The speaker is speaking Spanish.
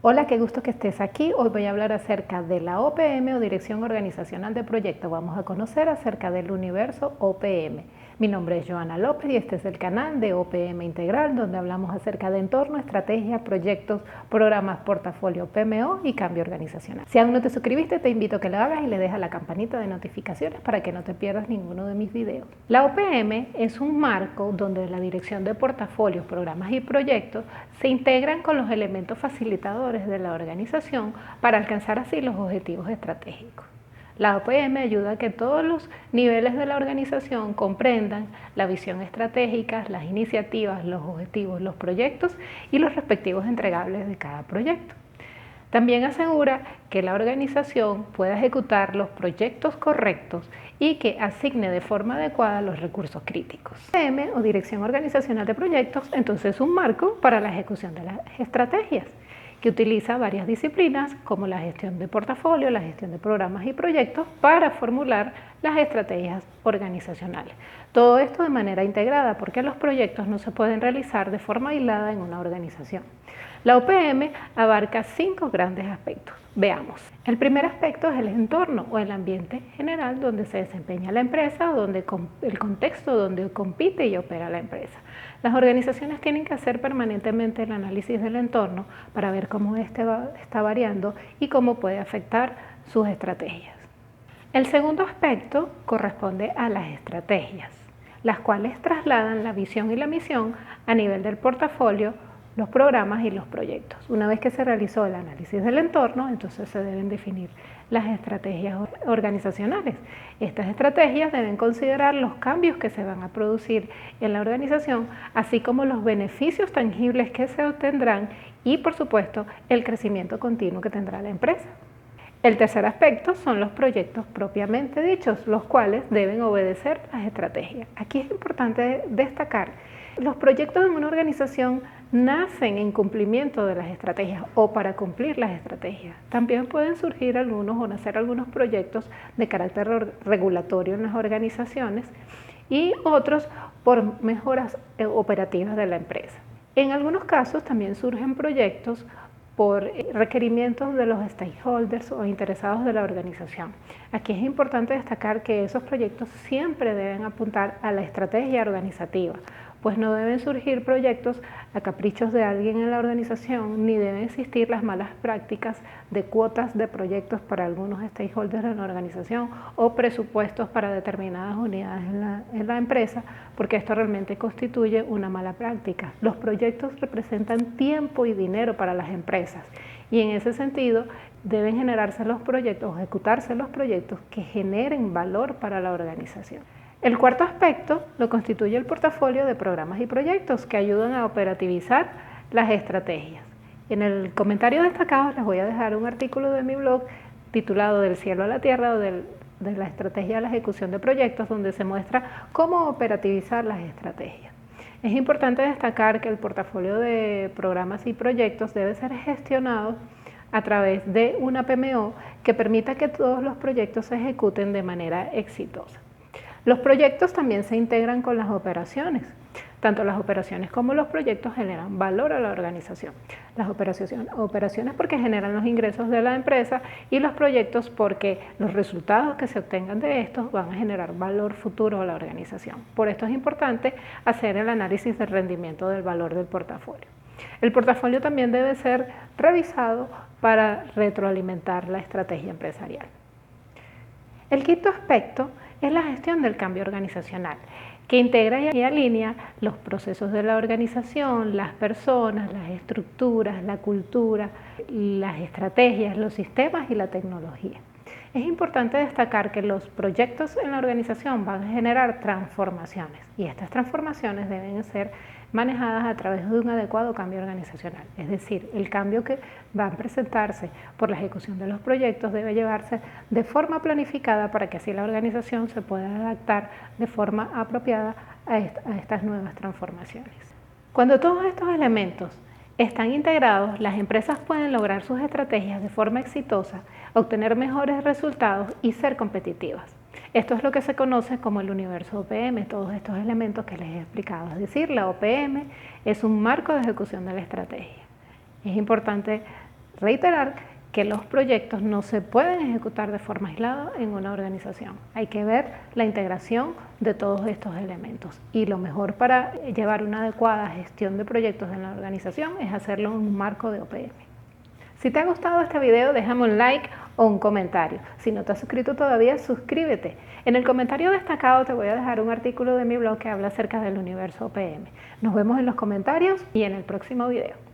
Hola, qué gusto que estés aquí. Hoy voy a hablar acerca de la OPM o Dirección Organizacional de Proyectos. Vamos a conocer acerca del universo OPM. Mi nombre es Joana López y este es el canal de OPM Integral, donde hablamos acerca de entorno, estrategias, proyectos, programas, portafolio PMO y cambio organizacional. Si aún no te suscribiste, te invito a que lo hagas y le dejas la campanita de notificaciones para que no te pierdas ninguno de mis videos. La OPM es un marco donde la dirección de portafolios, programas y proyectos se integran con los elementos facilitadores de la organización para alcanzar así los objetivos estratégicos. La OPM ayuda a que todos los niveles de la organización comprendan la visión estratégica, las iniciativas, los objetivos, los proyectos y los respectivos entregables de cada proyecto. También asegura que la organización pueda ejecutar los proyectos correctos y que asigne de forma adecuada los recursos críticos. OPM o Dirección Organizacional de Proyectos entonces es un marco para la ejecución de las estrategias, que utiliza varias disciplinas como la gestión de portafolio, la gestión de programas y proyectos para formular las estrategias organizacionales. Todo esto de manera integrada porque los proyectos no se pueden realizar de forma aislada en una organización. La OPM abarca 5 grandes aspectos. Veamos. El primer aspecto es el entorno o el ambiente general donde se desempeña la empresa, donde el contexto donde compite y opera la empresa. Las organizaciones tienen que hacer permanentemente el análisis del entorno para ver cómo está variando y cómo puede afectar sus estrategias. El segundo aspecto corresponde a las estrategias, las cuales trasladan la visión y la misión a nivel del portafolio, los programas y los proyectos. Una vez que se realizó el análisis del entorno, entonces se deben definir las estrategias organizacionales. Estas estrategias deben considerar los cambios que se van a producir en la organización, así como los beneficios tangibles que se obtendrán y, por supuesto, el crecimiento continuo que tendrá la empresa. El tercer aspecto son los proyectos propiamente dichos, los cuales deben obedecer las estrategias. Aquí es importante destacar, los proyectos en una organización nacen en cumplimiento de las estrategias o para cumplir las estrategias. También pueden surgir algunos o nacer algunos proyectos de carácter regulatorio en las organizaciones y otros por mejoras operativas de la empresa. En algunos casos también surgen proyectos por requerimientos de los stakeholders o interesados de la organización. Aquí es importante destacar que esos proyectos siempre deben apuntar a la estrategia organizativa, pues no deben surgir proyectos a caprichos de alguien en la organización, ni deben existir las malas prácticas de cuotas de proyectos para algunos stakeholders de la organización o presupuestos para determinadas unidades en la empresa, porque esto realmente constituye una mala práctica. Los proyectos representan tiempo y dinero para las empresas y en ese sentido deben generarse los proyectos, ejecutarse los proyectos que generen valor para la organización. El cuarto aspecto lo constituye el portafolio de programas y proyectos que ayudan a operativizar las estrategias. En el comentario destacado les voy a dejar un artículo de mi blog titulado Del cielo a la tierra o de la estrategia de la ejecución de proyectos, donde se muestra cómo operativizar las estrategias. Es importante destacar que el portafolio de programas y proyectos debe ser gestionado a través de una PMO que permita que todos los proyectos se ejecuten de manera exitosa. Los proyectos también se integran con las operaciones. Tanto las operaciones como los proyectos generan valor a la organización. Las operaciones porque generan los ingresos de la empresa y los proyectos porque los resultados que se obtengan de estos van a generar valor futuro a la organización. Por esto es importante hacer el análisis del rendimiento del valor del portafolio. El portafolio también debe ser revisado para retroalimentar la estrategia empresarial. El quinto aspecto es la gestión del cambio organizacional, que integra y alinea los procesos de la organización, las personas, las estructuras, la cultura, las estrategias, los sistemas y la tecnología. Es importante destacar que los proyectos en la organización van a generar transformaciones y estas transformaciones deben ser manejadas a través de un adecuado cambio organizacional. Es decir, el cambio que va a presentarse por la ejecución de los proyectos debe llevarse de forma planificada para que así la organización se pueda adaptar de forma apropiada a estas nuevas transformaciones. Cuando todos estos elementos están integrados, las empresas pueden lograr sus estrategias de forma exitosa, obtener mejores resultados y ser competitivas. Esto es lo que se conoce como el universo OPM, todos estos elementos que les he explicado. Es decir, la OPM es un marco de ejecución de la estrategia. Es importante reiterar que los proyectos no se pueden ejecutar de forma aislada en una organización. Hay que ver la integración de todos estos elementos y lo mejor para llevar una adecuada gestión de proyectos en la organización es hacerlo en un marco de OPM. Si te ha gustado este video, déjame un like o un comentario. Si no te has suscrito todavía, suscríbete. En el comentario destacado te voy a dejar un artículo de mi blog que habla acerca del universo OPM. Nos vemos en los comentarios y en el próximo video.